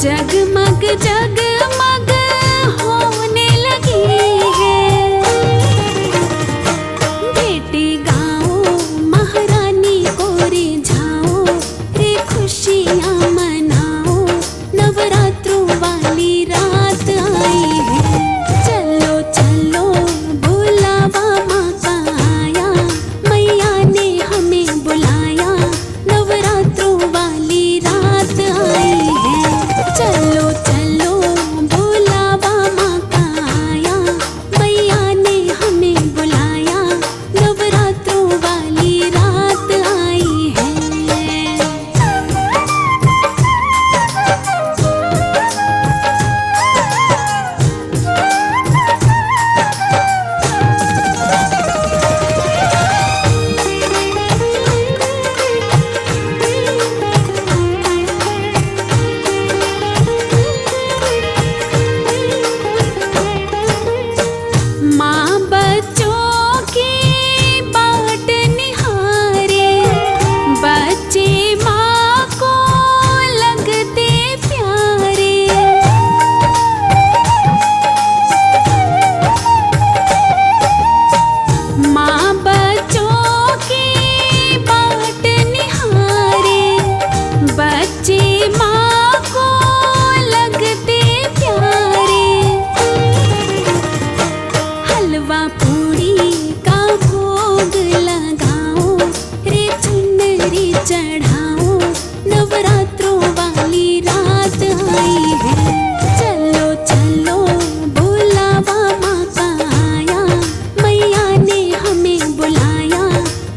जगमग जगमग होने लगी है। बेटी गाओ महारानी को रिझाओ रे खुशियाँ मनाओ, नवरात्रों वाली रात आई है। चलो चलो बुलावा माँ का आया, मैया ने हमें बुलाया, नवरात्रों वाली रात आई है। चलो चलो बुलावा माँ का आया, मैया ने हमें बुलाया, नवरात्रों वाली रात आई है। माँ बच्चों की बाट निहारे, बच्चे माँ को लगते प्यारे। माँ बच्चों की बाट निहारे, बच्चे माँ को लगते प्यारे। हलवा पूरी का भोग लगाओ रे चुनरी चढ़ाओ, नवरात्रों वाली रात आई है। चलो चलो बुलावा माँ का आया, मैया ने हमें बुलाया,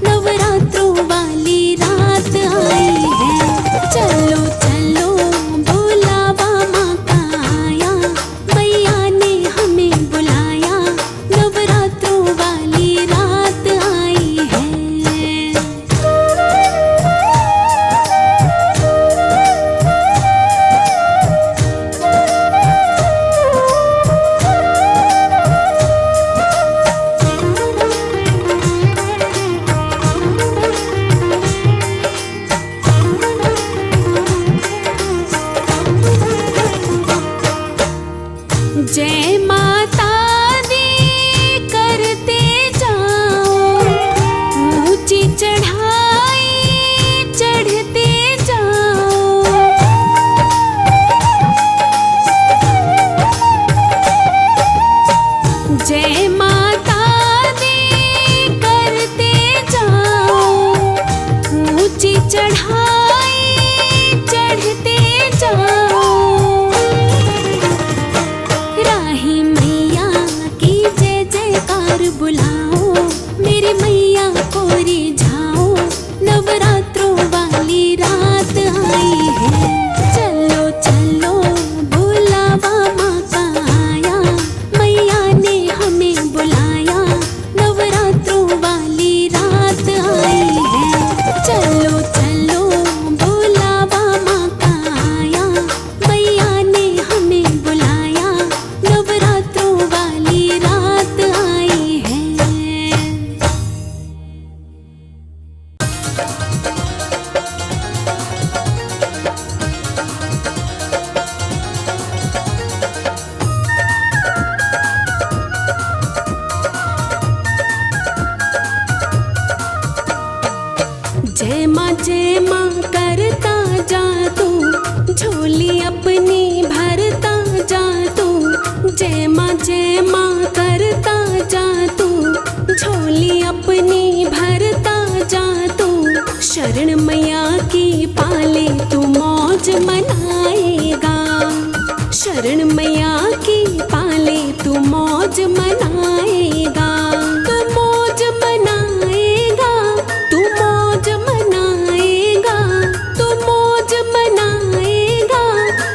नवरात्रों वाली रात आई है। चलो चलो बुलावा माँ का आया, मैया ने हमें बुलाया, नवरात्रों वाली रात आई है। जय माता दी करते जाओ, ऊंची चढ़ाई चढ़ते जाओ। जय माता दी करते जाओ, ऊंची चढ़ाई चढ़ते जाओ। राही मैया की जय जयकार बुलाओ, मेरी मैया को रिझाओ, नवरात्रों वाली रात आई है। चलो चलो बुलावा माँ का आया, मैया ने हमें बुलाया, नवरात्रों वाली रात आई है। चलो चलो बुलावा माँ का आया, मैया ने हमें बुलाया, नवरात्रों वाली रात आई है। जय माँ करता जा तू, झोली अपनी भरता जा तू। जय माँ करता जा तू, झोली अपनी भरता जा तू। शरण मैया की पाले तू मौज मनाएगा, शरण मैया की पाले तू मौज मनाएगा। तू मौज मनाएगा, तू मौज मनाएगा, तू मौज मनाएगा,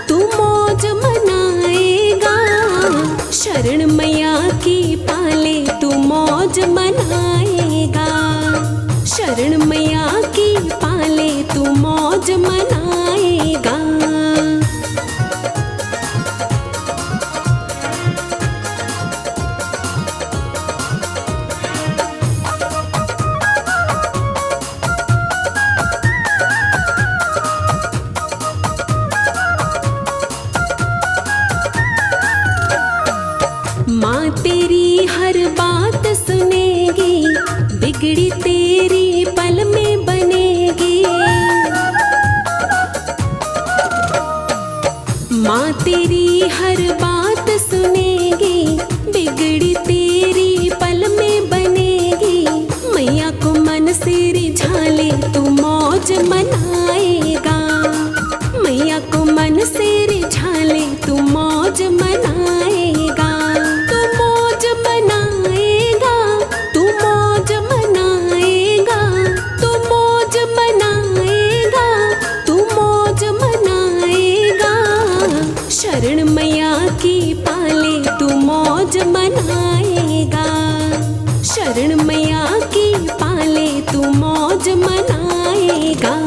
तू मौज मनाएगा। शरण मैया की पाले तू मौज मनाएगा, शरण मैया की पाले तू मौज मनाएगा। तेरी हर बात सुनेगी, बिगड़ी तेरी पल में बनेगी। माँ तेरी हर बात सुनेगी, बिगड़ी तेरी पल में बनेगी। मैया को मन से रिझा ले तू मौज मनाएगा। मैया को मन से रिझा ले तू मौज मनाएगा। तू मौज मनाएगा, तू मौज मनाएगा, तू मौज मनाएगा, तू मौज मनाएगा। शरण मैया की पाले तू मौज मनाएगा। शरण मैया की पाले तू मौज मनाएगा।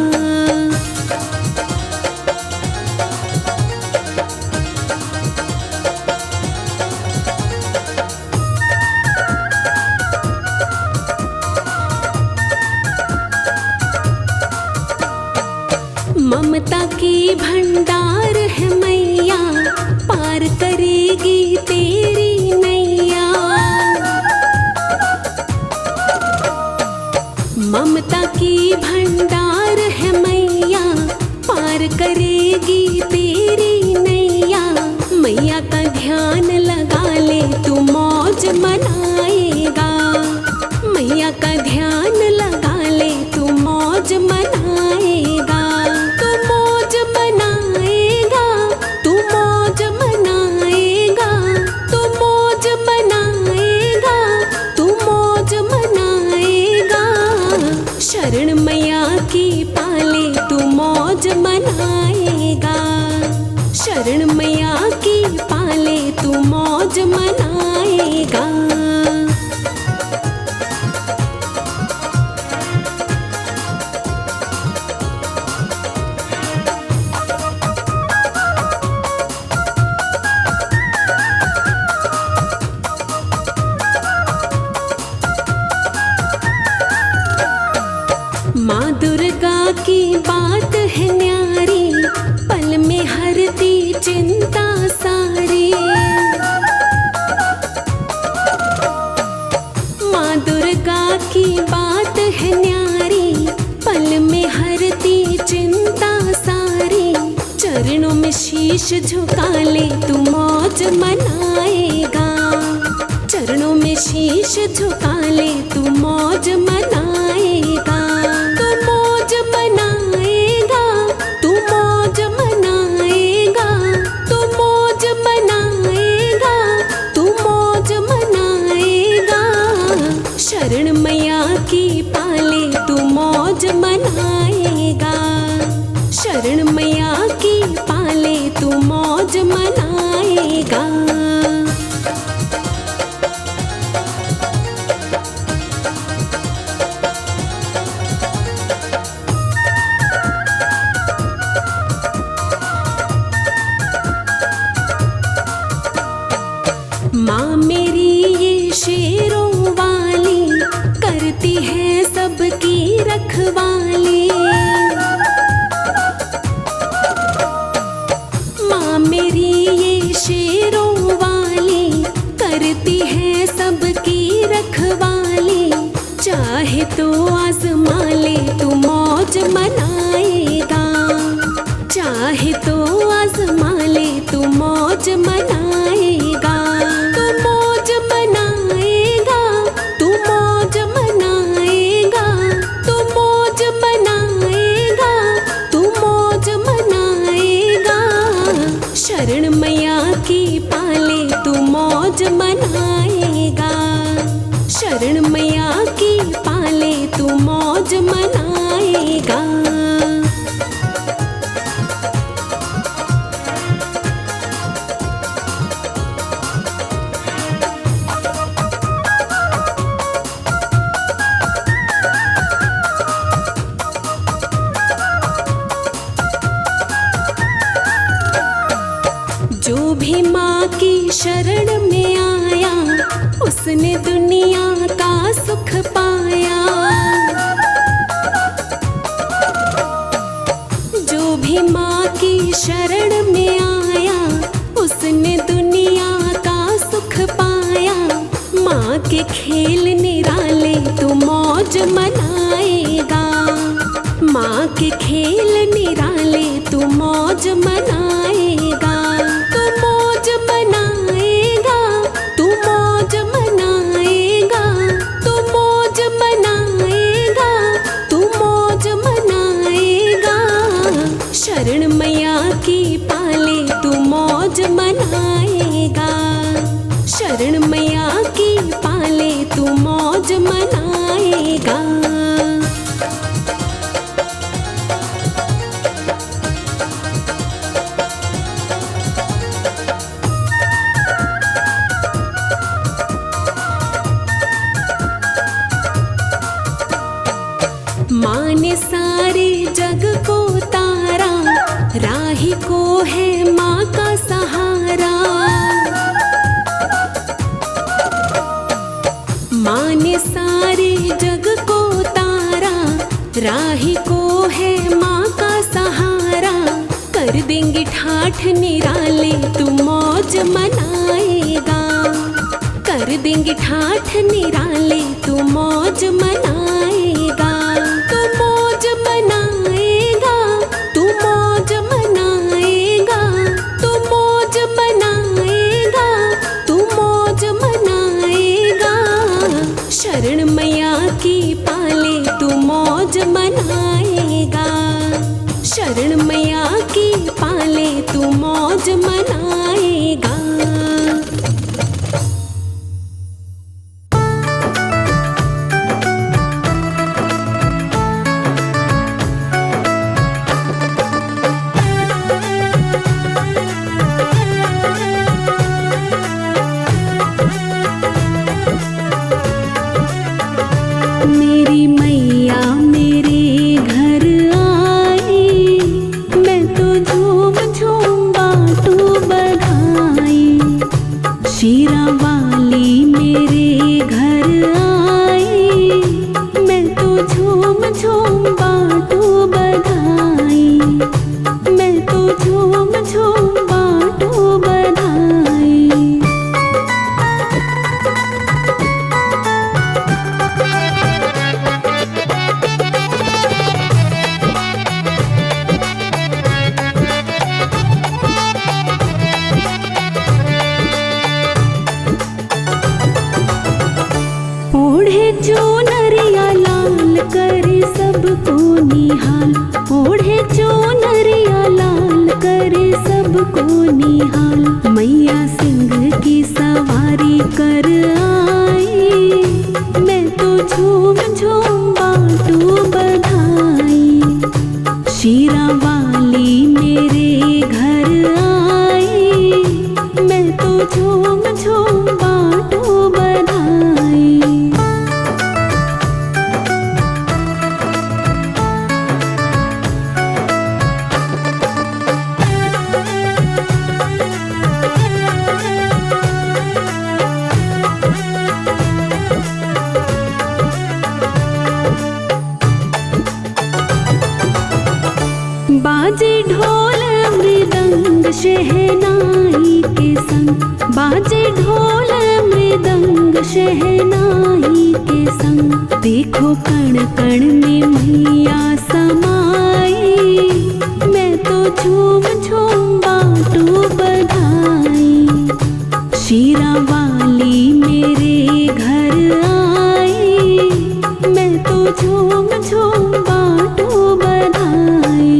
ममता की भंडार है मैया, पार करेगी तेरी नैया। ममता की भंडार है मैया, पार करेगी तेरी नैया। मैया का ध्यान लगा ले तू मौज मनाएगा। मैया का ध्यान लगा ले तू मौज मनाएगा। तू मौज मनाएगा, तू मौज मनाएगा, तू मौज मनाएगा, तू मौज मनाएगा। शरण मैया की पाले तू मौज मनाएगा। शरण मैया की पाले तू मौज मनाएगा। माँ दुर्गा की बात है न्यारी, पल में हरती चिंता सारी। माँ दुर्गा की बात है न्यारी, पल में हरती चिंता सारी। चरणों में शीश झुका ले तू मौज मनाएगा। चरणों में शीश झुका ले तू मौज मनाएगा। तू मौज मनाएगा, तू मौज मनाएगा, तू मौज मनाएगा, तू मौज मनाएगा। शरण मैया की पाले तू मौज मनाएगा। शरण मैया की पाले तू मौज मनाएगा। माँ मेरी ये शेरों वाली, करती है सबकी रखवाली। माँ मेरी ये शेरों वाली, करती है सबकी रखवाली। चाहे तो आजमा ले तू मौज मनाएगा। चाहे तो आजमा ले तू मौज मनाएगा। तू मौज मनाएगा, तू मौज मनाएगा, तू मौज मनाएगा, तू मौज मनाएगा। शरण मैया की पाले तू मौज मनाएगा। शरण मैया की पाले तू मौज मनाएगा। जो भी माँ की शरण में आया, उसने दुनिया का सुख पाया। जो भी माँ की शरण में आया, उसने दुनिया का सुख पाया। के खेल निराले तू मौज मनाएगा। माँ के खेल निराले तू मौज मनाएगा। तू मौज मनाएगा, तू मौज मनाएगा, तू मौज मनाएगा, तू मौज मनाएगा। शरण मैया की पाले तू मौज मनाएगा। शरण मैया की पाले तू मौज मनाएगा। माँ ने सारे जग को तारा, राही को है माँ का सहारा। माँ ने सारे जग को तारा, राही को है माँ का सहारा। कर देंगे ठाठ निराले तू मौज मनाएगा। कर देंगे ठाठ निराले तू मौज मनाएगा। तू मौज मनाएगा, तू मौज मनाएगा, तू मौज मनाएगा, तू मौज मनाएगा। शरण मैया की पाले तू मौज मनाएगा। शरण मैया की पाले तू मौज मनाएगा। मेरी मैया मेरे घर आई, मैं तो झूम झूम बाटू बधाई। शीरा वाली मेरे घर आई, मैं तो झूम झूम बाटू बधाई। मैं तो झूम झूम बाटू बधाई। ओढ़े चुनरिया लाल करे सबको निहाल। ओढ़े चुनरिया लाल करे सबको निहाल। मैया सिंह की सवारी कर आई, मैं तो झूम झूम बाटू बधाई। शीरा वाली मेरे घर आई, मैं तो झूम झूम बाटू बधाई। बाजे ढोल मृदंग शहनाई के संग। बाजे ढोल मृदंग शहनाई के संग। देखो कण कण में मैया समाई, मैं तो झूम झूम बाटू बधाई। शीरा वाली मेरे घर आई, मैं तो झूम झूम बाटू बधाई।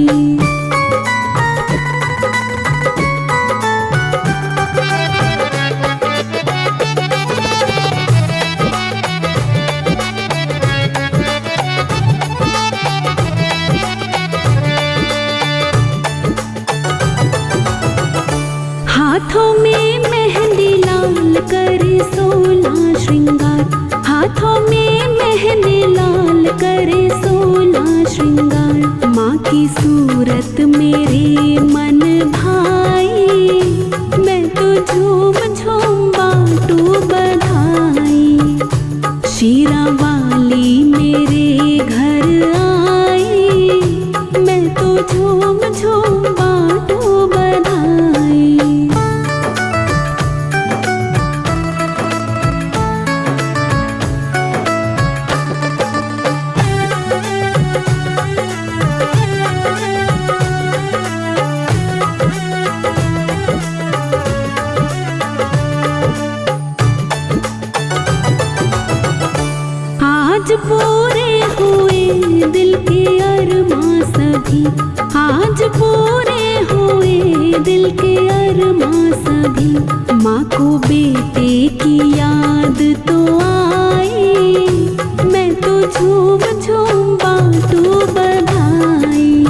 हाथों में मेहंदी लाल करे 16 श्रृंगार। हाथों में मेहंदी लाल करे 16 श्रृंगार। माँ की सूरत मेरे मन भाई, मैं तो झूम झूम बाटू बधाई। शीरा वाली मेरे घर आई, मैं तो झूम झूम बाटू बधाई। दिल के अरमां सभी, माँ को बेटे की याद तो आई। मैं तो झूम झूम बांटू बधाई,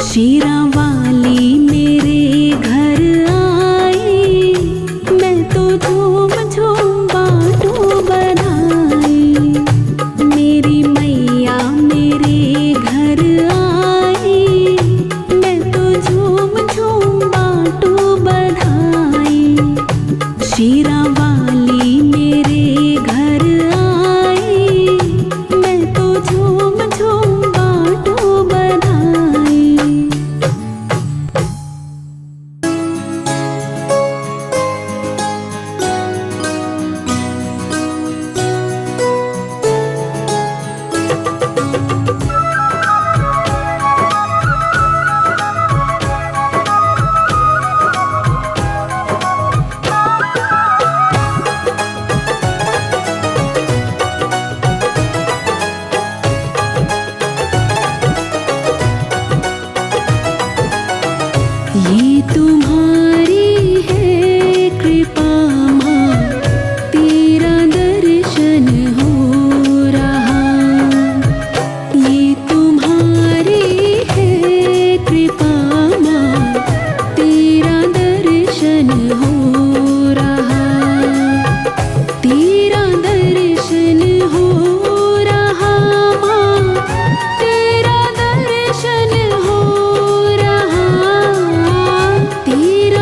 शीरा वाली मेरे घर आई। मैं तो झूम झूम बांटू बधाई, मेरी मैया मेरे घर आई। मैं तो झूम झूम बांटू बधाई, शीरा वाली मेरे घर आई। मैं तो झूम झूम बांटू बधाई। ये तुम्हारी है कृपा माँ, तेरा दर्शन हो रहा। ये तुम्हारी है कृपा माँ, तेरा दर्शन हो रहा। तेरा दर्शन हो रहा माँ, तेरा दर्शन हो रहा। तेरा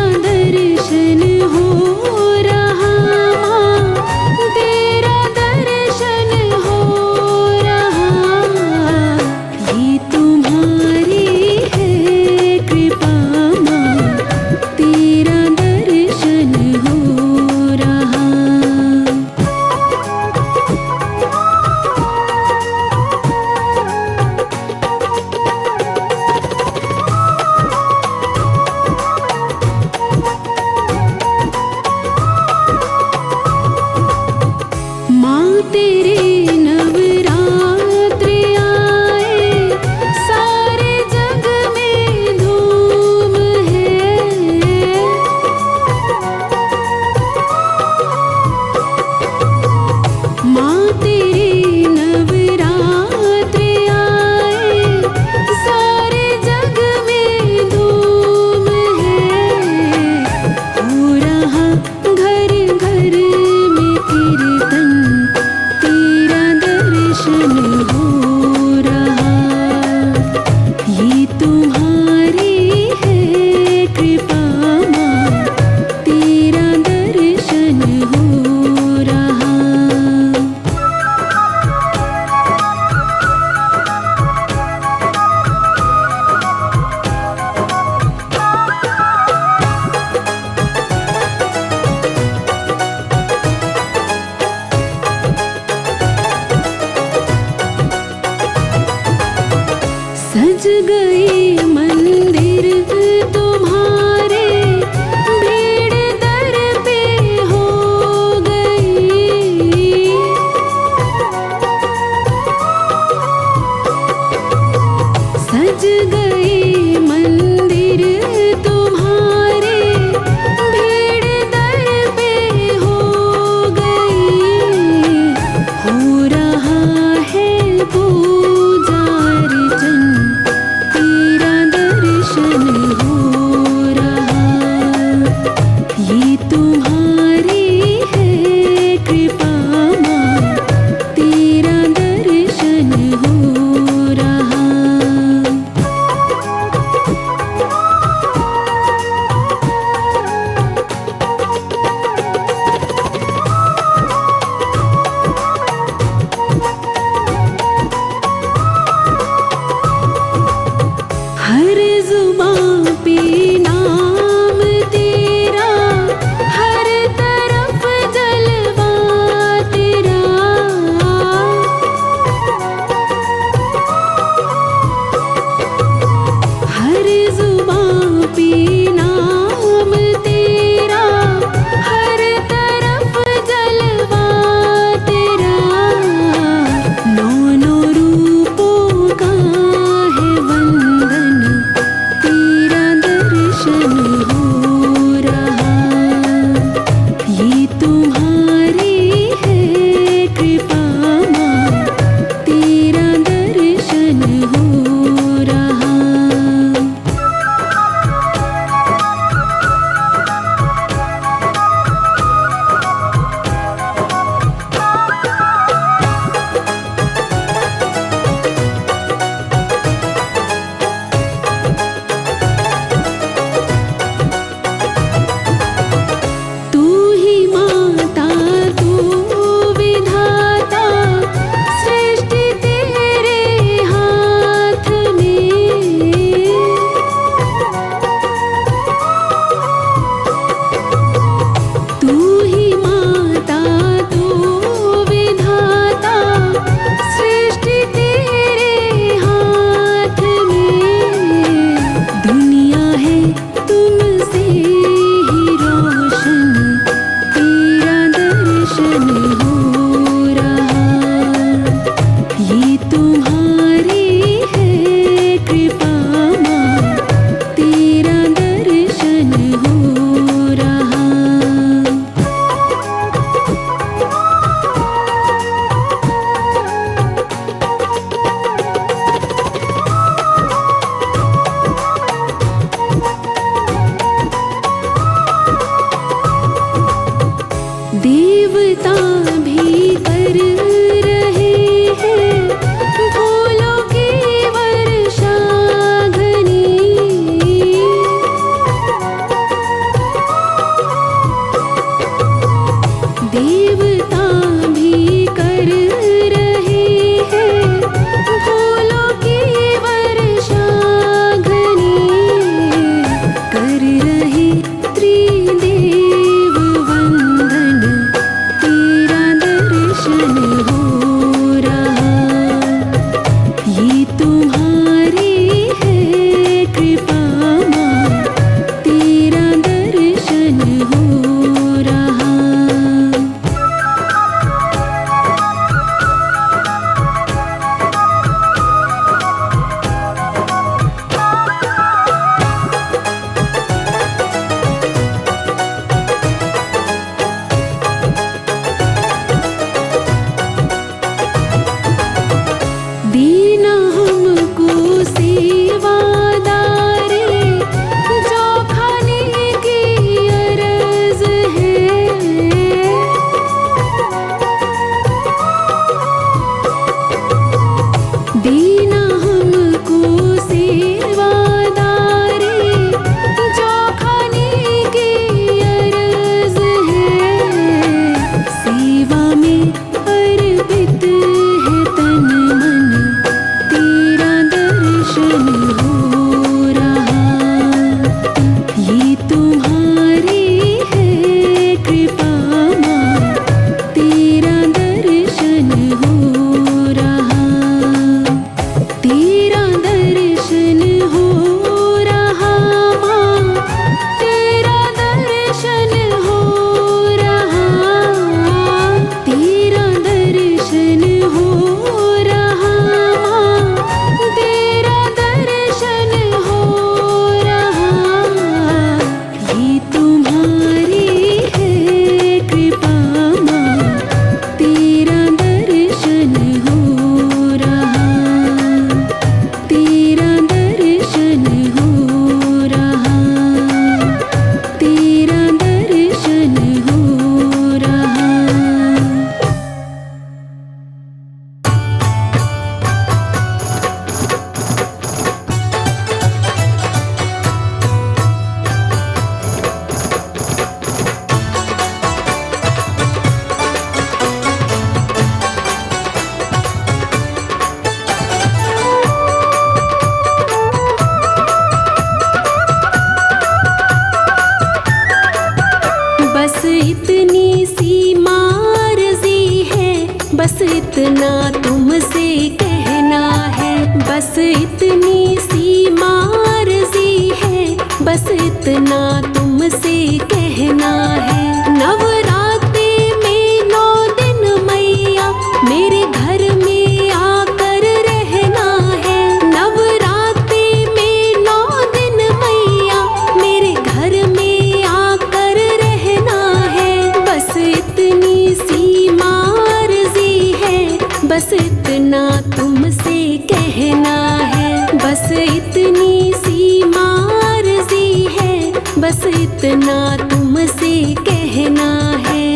इतनी सी मर्जी है, बस इतना तुमसे कहना है। नवरात्रि में 9 दिन मैया मेरे घर में आकर रहना है। नवरात्रि में 9 दिन मैया मेरे घर में आकर रहना है। बस इतनी सी मर्जी है, बस इतना तुमसे कहना है। बस इतनी सी मर्जी है, बस इतना तुमसे कहना है।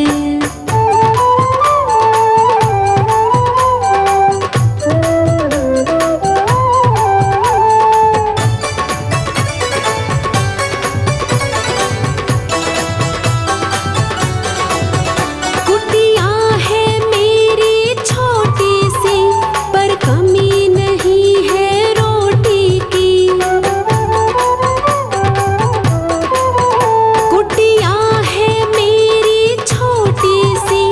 कुटिया है मेरी छोटी सी, पर कमी नहीं है रोटी की। कुटिया है मेरी छोटी सी,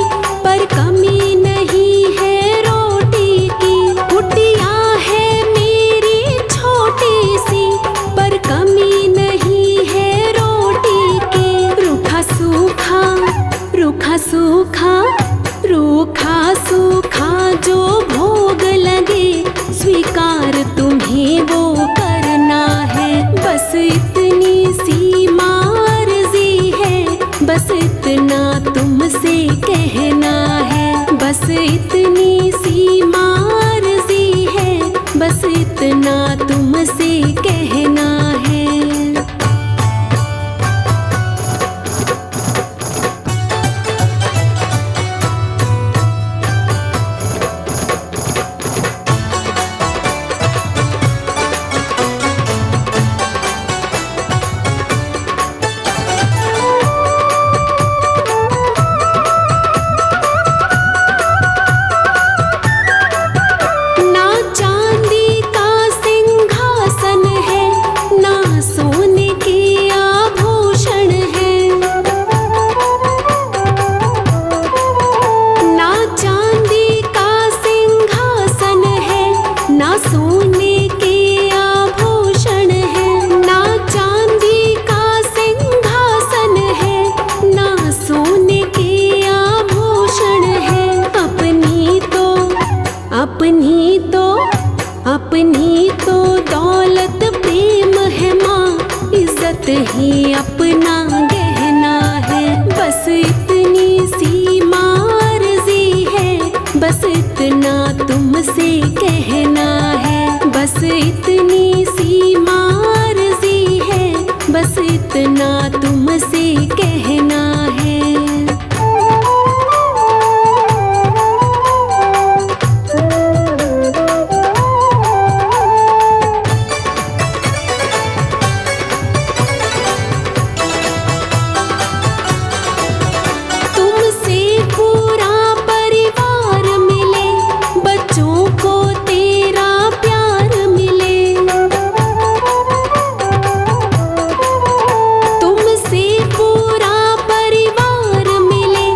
पर कमी नहीं है रोटी की। कुटिया है मेरी छोटी सी, पर कमी नहीं है रोटी की। रूखा सूखा रूखा सूखा रूखा सूखा जो भोग लगे, स्वीकार तुम्हें वो करना है। बस इतनी सी मर्जी है, बस इतना तुमसे कहना है। बस इतनी सी मर्जी है, बस इतना तुमसे कहना है। ना चांदी का सिंहासन है, ना सोने के आभूषण है। ना चांदी का सिंहासन है, ना सोने के आभूषण है। ना चांदी का सिंहासन है, ना सोने के आभूषण है। अपनी तो दौलत प्रेम है माँ, इज्जत ही अपना गहना है। बस इतनी सी मर्जी है, बस इतना तुमसे कहना है। बस इतनी सी मर्जी है, बस इतना तुमसे कहना है। तुमसे पूरा परिवार मिले, बच्चों को तेरा प्यार मिले। तुमसे पूरा परिवार मिले,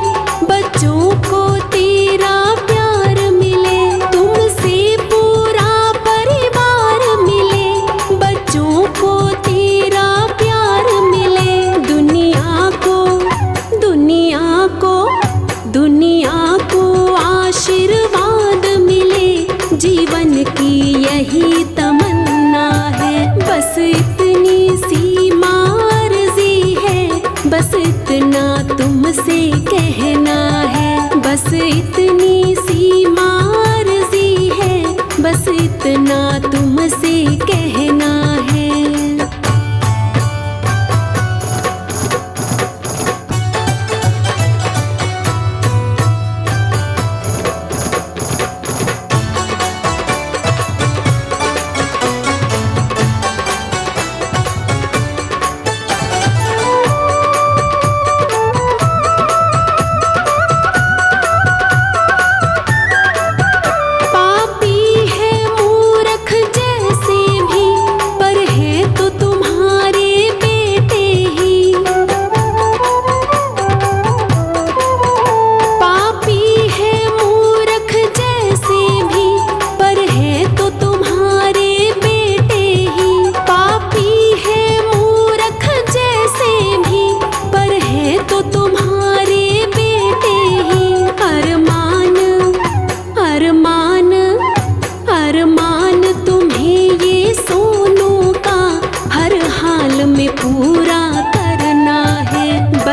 बच्चों को तेरा प्यार मिले। तुमसे पूरा परिवार मिले, बच्चों को तेरा प्यार मिले। दुनिया को आशीर्वाद मिले, जीवन की यही तमन्ना है। बस इतनी सी मर्जी है, बस इतना तुमसे कहना है। बस इतनी सी मर्जी है, बस इतना तुमसे कहना है।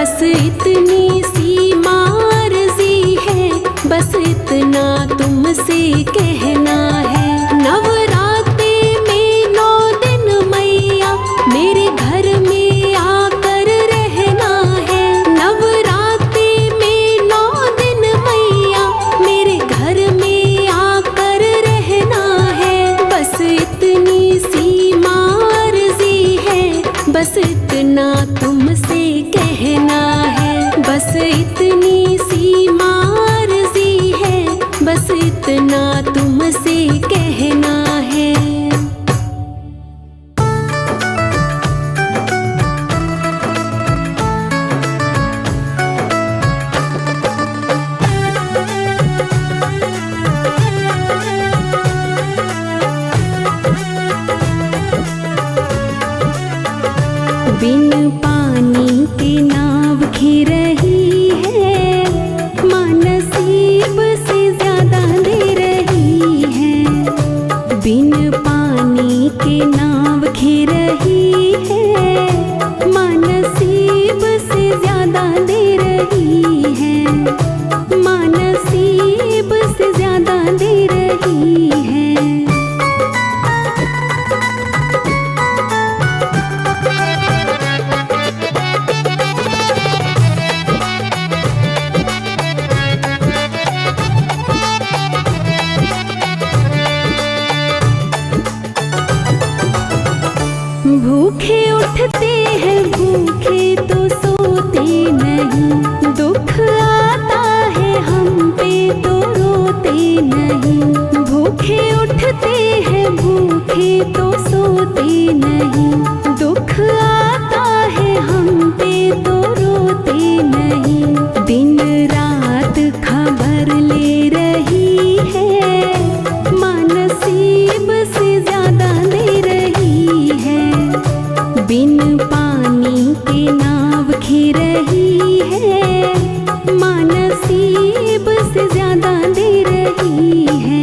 बस इतनी सी मर्जी है, बस इतना तुमसे कहना है। नवरात्रि में 9 दिन मैया मेरे घर में आकर रहना है। नवरात्रि में 9 दिन मैया मेरे घर में आकर रहना है। बस इतनी सी मर्जी है, बस इतना तुमसे कहना है। बस इतनी सी मर्जी है, बस इतना तुमसे कहना है। बिन पानी के नाव घिर रही है, माँ नसीब से ज्यादा दे रही है। बिन पानी के नाव घिर रही है, माँ नसीब से ज्यादा दे रही है। माँ नसीब से ज्यादा दे रही है। भूखे उठते हैं, भूखे तो सोते नहीं। दुख आता है हम पे तो रोते नहीं। भूखे उठते हैं, भूखे तो सोते नहीं। दुख आता है हम पे तो रोते नहीं। दिन रात खबर ले रही है, माँ नसीब से ज्यादा दे रही है। बिन पानी के नाव घिर रही है, माँ नसीब से ज्यादा दे रही है।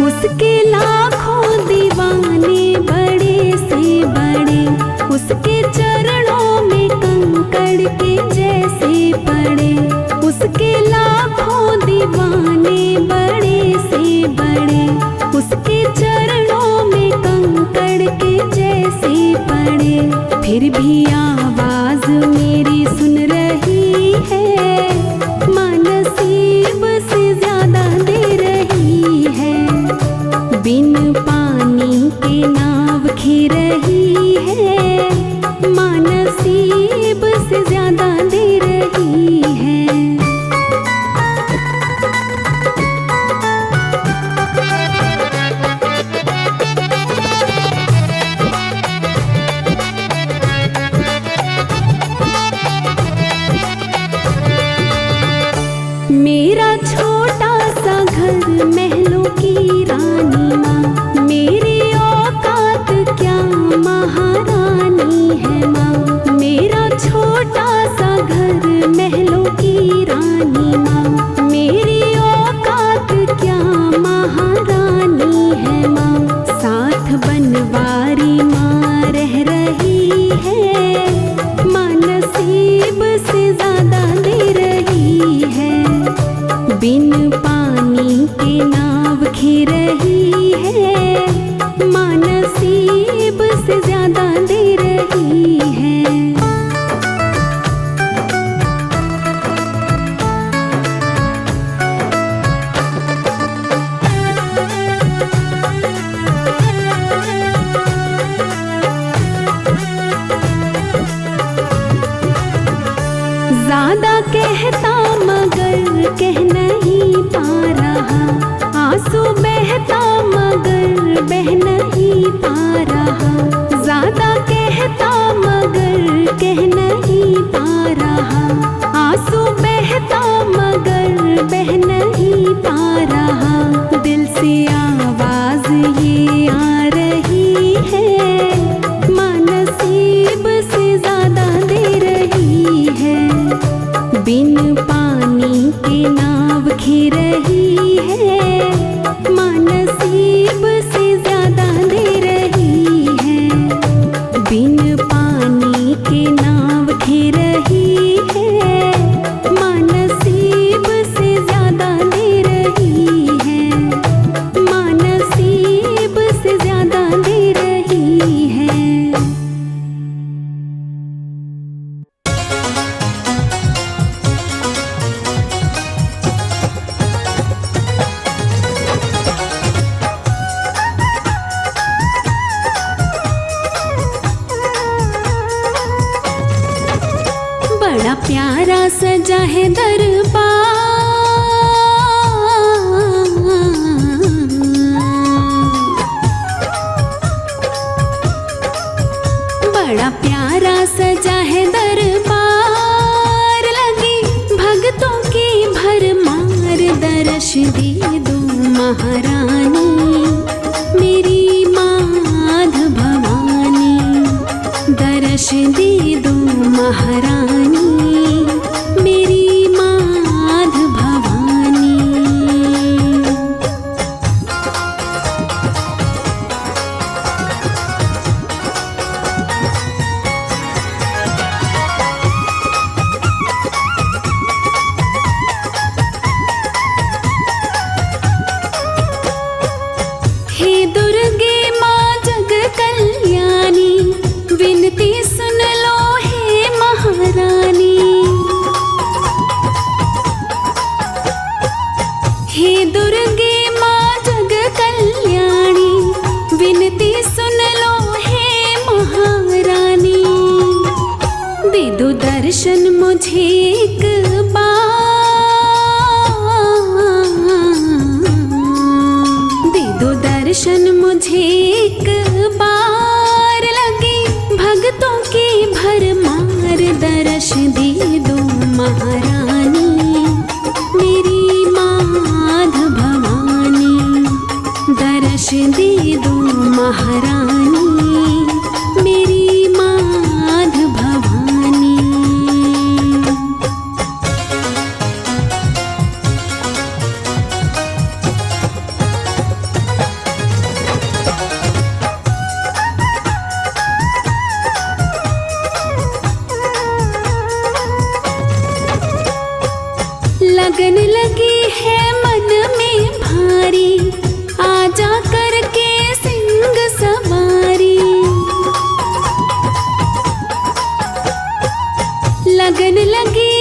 उसके लाखों दीवाने बड़े से बड़े, उसके चरणों में कंकड़ के जैसे पड़े। उसके लाखों दीवाने बड़े से बड़े, उसके चरणों में कंकड़ के जैसे पड़े। फिर भी आवाज मेरी सुन रही है, माँ नसीब से ज्यादा दे रही है। बिन पानी के नाव घिर रही है, माँ नसीब से ज्यादा दे रही है। मेरा छोटा सा घर महलों की रानी माँ, मेरी औकात क्या महारानी है माँ। मेरा छोटा सा घर महलों की रानी माँ, मेरी औकात क्या महारानी है माँ। साथ बनवारी माँ रह रही है, माँ नसीब से ज्यादा दे रही है। बिन पानी के नाव घिर रही है, माँ नसीब से ज्यादा दे रही है। ज्यादा कहता मगर कह नहीं पा रहा, आंसू बहता मगर बह नहीं पा रहा। ज्यादा कहता मगर कह नहीं पा रहा, आंसू बहता मगर बह नहीं पा रहा। दिल से आवाज ये आ रही है, माँ नसीब से ज्यादा प्यारा सजा है दरबार, बड़ा प्यारा सजा है दरबार, लगी भक्तों की भरमार। दर्श दे दो महारानी मेरी माध भवानी, दर्श दे दो महारानी मेरी माध भवानी। हे दुर्गे माँ जग कल्याणी, विनती सुन लो हे महारानी। हे दुर्गे माँ जग कल्याणी, विनती सुन लो हे महारानी। दे दो दर्शन मुझे एक बार, दे दो दर्शन मुझे एक बार, लगी भक्तों की भरमार। दर्श दे दो महारानी मेरी माध भवानी, दर्श दे दो महारानी मेरी माध भवानी। लगन लगी है मन में भारी, आजा करके सिंह सवारी। लगन लगी